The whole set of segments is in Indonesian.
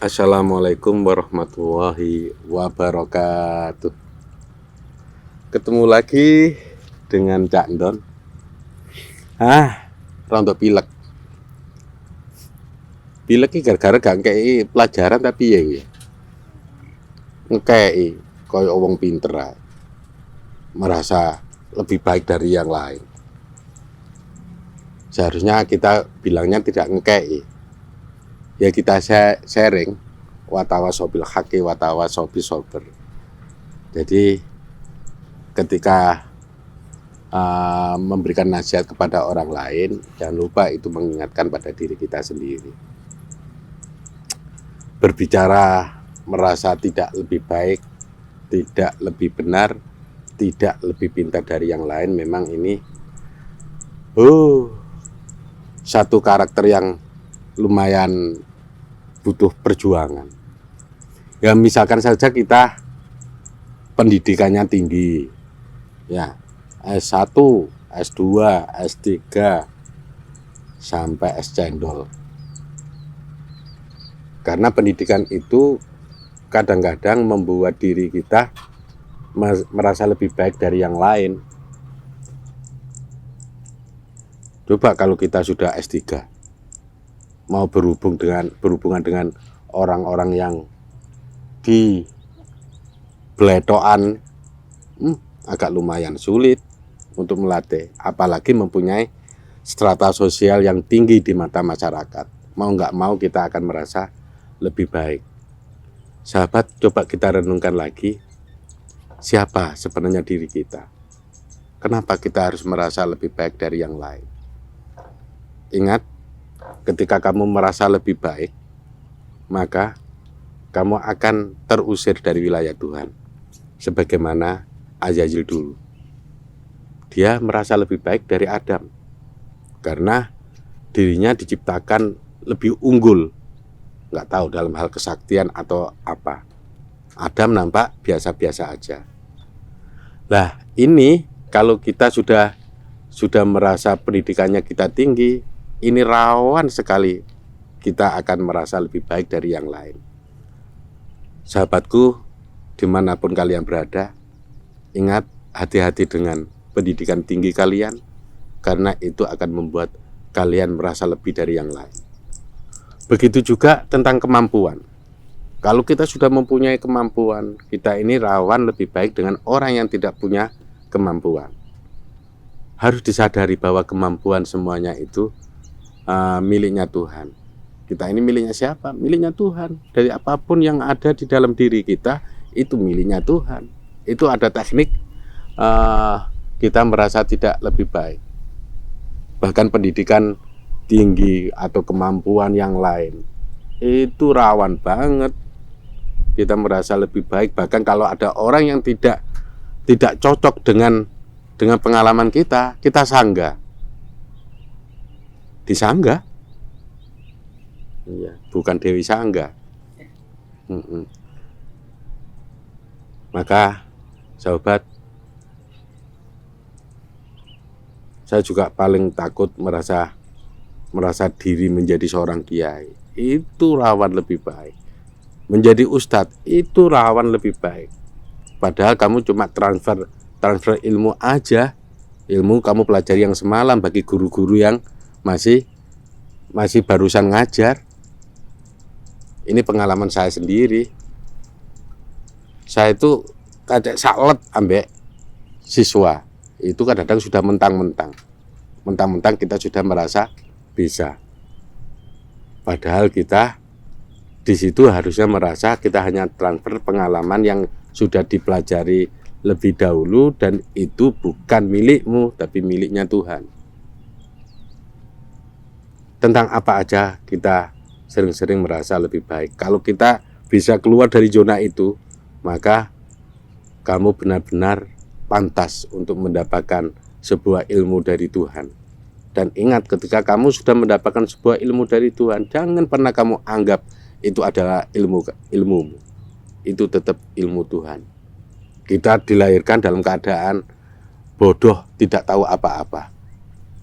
Assalamualaikum warahmatullahi wabarakatuh. Ketemu lagi dengan Cak Ndon. Rondo pilek. Pilek iki gara-gara gak ngekei pelajaran tapi ya ngekei koyo wong pinter ae. Merasa lebih baik dari yang lain. Seharusnya kita bilangnya tidak ngekei. Ya kita sharing watawasobil haqi watawasobil sober. Jadi ketika memberikan nasihat kepada orang lain, jangan lupa itu mengingatkan pada diri kita sendiri. Berbicara merasa tidak lebih baik, tidak lebih benar, tidak lebih pintar dari yang lain, memang ini satu karakter yang lumayan butuh perjuangan. Ya misalkan saja kita pendidikannya tinggi, ya S1, S2, S3 sampai S cendol. Karena pendidikan itu kadang-kadang membuat diri kita merasa lebih baik dari yang lain. Coba kalau kita sudah S3, mau berhubungan dengan orang-orang yang di beletoan, agak lumayan sulit untuk melatih, apalagi mempunyai strata sosial yang tinggi di mata masyarakat. Mau nggak mau kita akan merasa lebih baik. Sahabat, coba kita renungkan lagi, siapa sebenarnya diri kita? Kenapa kita harus merasa lebih baik dari yang lain? Ingat, ketika kamu merasa lebih baik, maka kamu akan terusir dari wilayah Tuhan. Sebagaimana Azazil dulu. Dia merasa lebih baik dari Adam. Karena dirinya diciptakan lebih unggul. Nggak tahu dalam hal kesaktian atau apa. Adam nampak biasa-biasa aja. Nah, ini kalau kita sudah merasa pendidikannya kita tinggi, ini rawan sekali kita akan merasa lebih baik dari yang lain. Sahabatku, dimanapun kalian berada, ingat hati-hati dengan pendidikan tinggi kalian, karena itu akan membuat kalian merasa lebih dari yang lain. Begitu juga tentang kemampuan. Kalau kita sudah mempunyai kemampuan, kita ini rawan lebih baik dengan orang yang tidak punya kemampuan. Harus disadari bahwa kemampuan semuanya itu miliknya Tuhan. Kita ini miliknya siapa? Miliknya Tuhan. Dari apapun yang ada di dalam diri kita, itu miliknya Tuhan. Itu ada teknik kita merasa tidak lebih baik. Bahkan pendidikan tinggi atau kemampuan yang lain, itu rawan banget kita merasa lebih baik. Bahkan kalau ada orang yang tidak cocok dengan pengalaman kita sanggah. Disangga, ya, bukan Dewi Sangga. Maka sahabat, saya juga paling takut merasa diri menjadi seorang kiai. Itu rawan lebih baik. Menjadi ustadz itu rawan lebih baik. Padahal kamu cuma transfer ilmu aja. Ilmu kamu pelajari yang semalam bagi guru-guru yang masih barusan ngajar. Ini pengalaman saya sendiri. Saya itu kadang salet ambek siswa. Itu kadang-kadang sudah mentang-mentang kita sudah merasa bisa. Padahal kita di situ harusnya merasa kita hanya transfer pengalaman yang sudah dipelajari lebih dahulu, dan itu bukan milikmu tapi miliknya Tuhan. Tentang apa aja kita sering-sering merasa lebih baik. Kalau kita bisa keluar dari zona itu, maka kamu benar-benar pantas untuk mendapatkan sebuah ilmu dari Tuhan. Dan ingat, ketika kamu sudah mendapatkan sebuah ilmu dari Tuhan, jangan pernah kamu anggap itu adalah ilmumu. Itu tetap ilmu Tuhan. Kita dilahirkan dalam keadaan bodoh, tidak tahu apa-apa.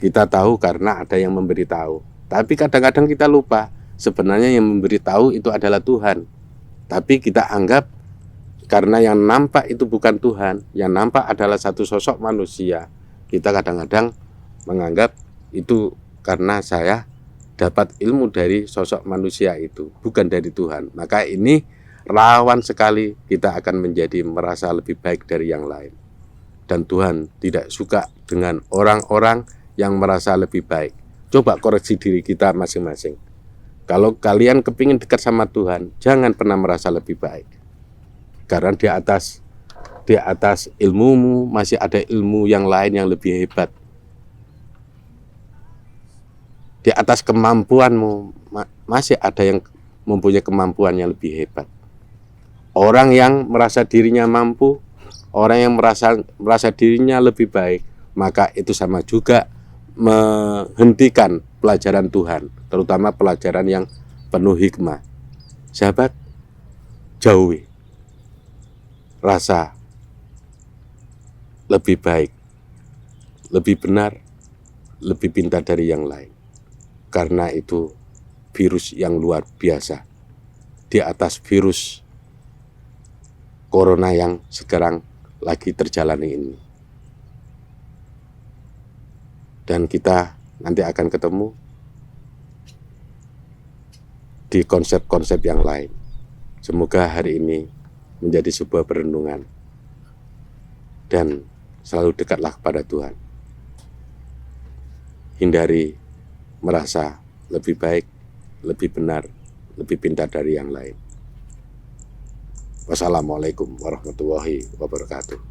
Kita tahu karena ada yang memberitahu. Tapi kadang-kadang kita lupa, sebenarnya yang memberitahu itu adalah Tuhan. Tapi kita anggap karena yang nampak itu bukan Tuhan, yang nampak adalah satu sosok manusia. Kita kadang-kadang menganggap itu karena saya dapat ilmu dari sosok manusia itu, bukan dari Tuhan. Maka ini rawan sekali kita akan menjadi merasa lebih baik dari yang lain. Dan Tuhan tidak suka dengan orang-orang yang merasa lebih baik. Coba koreksi diri kita masing-masing. Kalau kalian kepingin dekat sama Tuhan, jangan pernah merasa lebih baik. Karena di atas ilmumu masih ada ilmu yang lain yang lebih hebat. Di atas kemampuanmu masih ada yang mempunyai kemampuan yang lebih hebat. Orang yang merasa dirinya mampu, orang yang merasa dirinya lebih baik, maka itu sama juga menghentikan pelajaran Tuhan, terutama pelajaran yang penuh hikmah. Sahabat, jauhi rasa lebih baik, lebih benar, lebih pintar dari yang lain. Karena itu virus yang luar biasa. Di atas virus corona yang sekarang lagi terjalani ini. Dan kita nanti akan ketemu di konsep-konsep yang lain. Semoga hari ini menjadi sebuah perenungan dan selalu dekatlah kepada Tuhan. Hindari merasa lebih baik, lebih benar, lebih pintar dari yang lain. Wassalamualaikum warahmatullahi wabarakatuh.